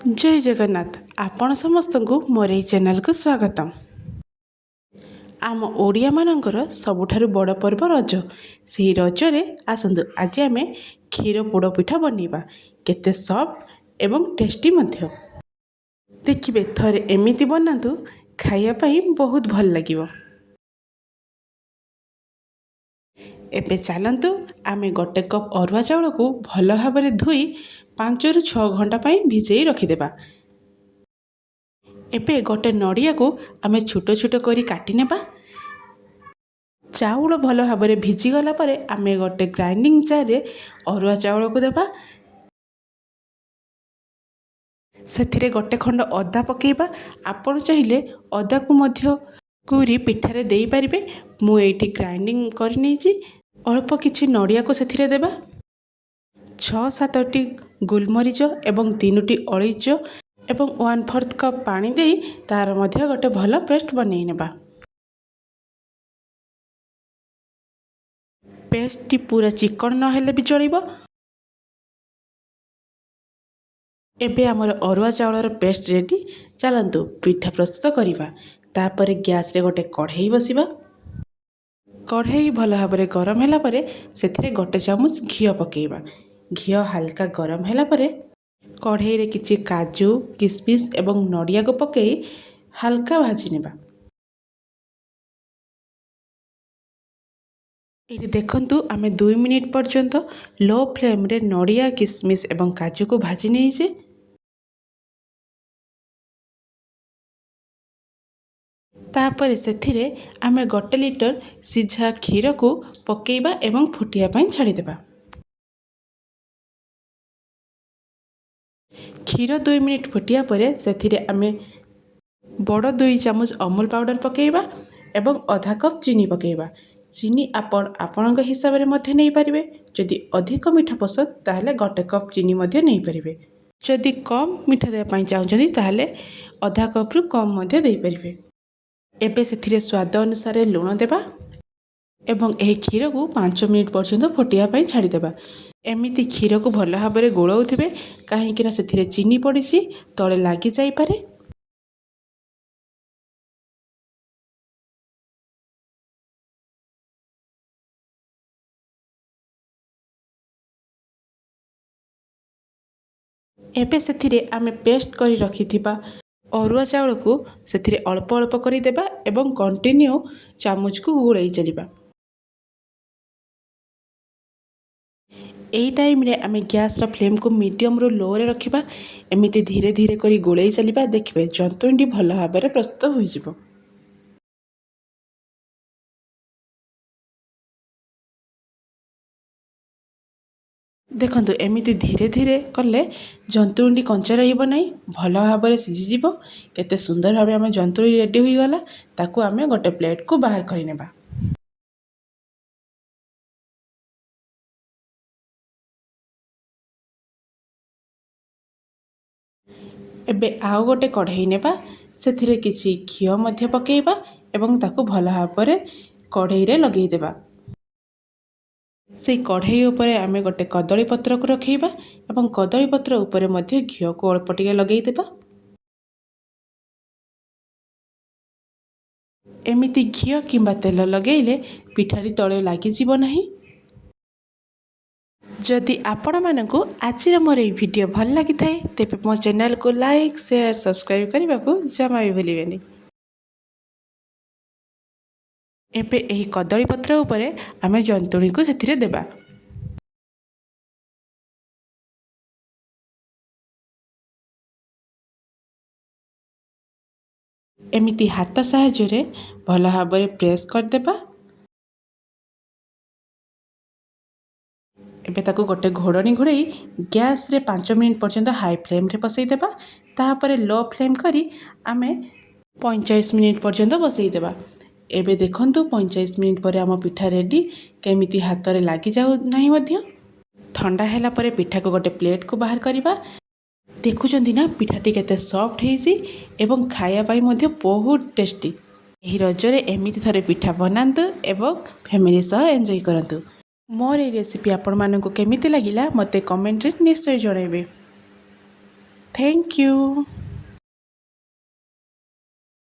जय जगन्नाथ आपण समस्त को मोर ये चैनल को स्वागतम। आम ओडिया मानकर सबुठारु बड़ पर्व रज। से रजरे आसतु आज आम क्षीर पोड़ पिठा बनइबा केते सॉफ्ट एवं टेस्टी मध्य। देखिए थरे एमिति बनातु खाइया पई बहुत भल लागिवो। एबे चलतु आमे गोटे कप अरुआ चाउल को भल भाव धोई 5 ରୁ 6 घंटा पई भिजई रखिदेबा। एबे गोटे नड़िया को आमे छोट छोट करी काटी नेबा। चाउल भल भाव भिजी गला परे आमे गोटे ग्राइंडिंग जार रे अरुआ चाउल को देबा। सेथिरे गोटे खंड अदा पकेबा। आपण चाहिए अदा को मध्य कुरी पिठारे देई परिबे। मु एठी ग्राइंडिंग कर नेछि। अल्प किछि नड़िया को सेथिरे देबा। 6-7टी गोलमरीच एवं 3टी अलैच एवं 1/4 कप पानी देई तार मध्य गोटे भल पेस्ट बनई नेबा। पेस्ट टी पूरा चिकन न हेले भी चलिबो। एबे हमर अरुआ चाउलर पेस्ट रेडी। चलंतु पिठा प्रस्तुत करिबा। तापर गैस रे गोटे कढ़ाई बसिबा। कढ़ाई भल भाव गरम होला परे सेथिरे गोटे चामच घी पकेबा। घी हल्का गरम होला परे कढ़ाई रे किछि काजू किशमिश एवं नड़िया को पकई हल्का भाजी नेबा। ये देखंतु आमे 2 मिनिट पर्यंत लो फ्लेम रे नड़िया किशमिश एवं काजू को भाजी नेइछे। तापर सेथिरे आमे 1 लिटर सिझा क्षीर को पकेबा एवं फुटिया पई छाड़ी देबा। क्षीर 2 मिनिट फुटिया परे सेथिरे आमे बड़ 2 चामच अमूल पाउडर पकेबा एवं आधा कप चीनी पकेबा। चीनी आपण हिसाब रे मध्य नहीं पारिबे। जदि अधिक मीठा पसंद ताहले 1 कप चीनी मध्य नहीं पारिबे। जदि कम मीठा देबा पई चाहुचंदी ताहले आधा कप रु कम मध्य देई पारिबे। एबे सेथिरे स्वाद अनुसार लूण देबा एवं एही क्षीर को 5 मिनिट पर्यंत फुटिया पई छाड़ी देबा। एमिति क्षीर को भल भाव गोलाउथिबे काहेकि ना सेथिरे चीनी पड़िछि तळे लागि जाई पारे। एबे सेथिरे आमे पेस्ट करी रखिथिबा अरुआ चाउल को सेथिरे अल्प अल्प करी देबा एवं कंटिन्यू चामच को गुड़ाई चलिबा। एई टाइम रे आमे गैस रा फ्लेम को मीडियम रो लो रे रखिबा। एमिति धीरे धीरे करी गुड़ाई चलिबा। देखिबे जंतुंडी भल भाव रे प्रस्तुत होई जिवो। देखंतु एमिति धीरे धीरे कले जंतुंडी कंचा रहिबो नाही, भल भाव रे सिझी जिवो। केते सुंदर भाव आमे जंतुंडी रेडी होई गला। ताकू आमे गोटे प्लेट को बाहर करि नेबा। एबे आउ गोटे कढ़ाई नेबा। सेथिरे किछि घियो मध्य पकेइबा एवं ताकू भल भाव रे कढ़ाई रे लगेई देबा। से कढ़ाई उपरे आमे गोटे कदली पत्र को रखेइबा एवं कदली पत्र उपरे मध्य घियो को अल्प टिके लगेई देबा। एमिति घियो किंबा तेल लगेइले पिठारी तळे लागि जिवो नाही। जदि आपण मानकु आजिर मोर ए वीडियो भल लागि थाए तेबे मो चैनल को लाइक शेयर सब्सक्राइब करबा को जमा भी भूलिबेनी। एबे एही कदली पत्र उपरे आमे जंतुणी को सेथिरे देबा। एमिति हाथ साहाय्य रे भल भाव रे प्रेस कर देबा। एबे ताकू गोटे घोड़नी घोड़ई गैस रे 5 मिनिट पर्यंत हाई फ्लेम रे बसई देबा। तापरे लो फ्लेम करी आमे 45 मिनिट पर्यंत बसई देबा। एबे देखंतु 45 मिनिट पर आम पिठा रेडी। केमिति हाथ रे लागि जाउ नाही मध्य। ठंडा हैला परे पिठा को गोटे प्लेट को बाहर करिबा। देखुचंदी ना पिठाटी केते सॉफ्ट हेइसी एवं खाया पाई मध्य बहुत टेस्टी। एही रजरे एमिति थरे पिठा बनांतु एवं फैमिली सह एंजॉय करंतु। मोर ए रेसिपी आपण मानकु केमिति लागिला मते कमेंट रे निश्चय जणाइबे। Thank you.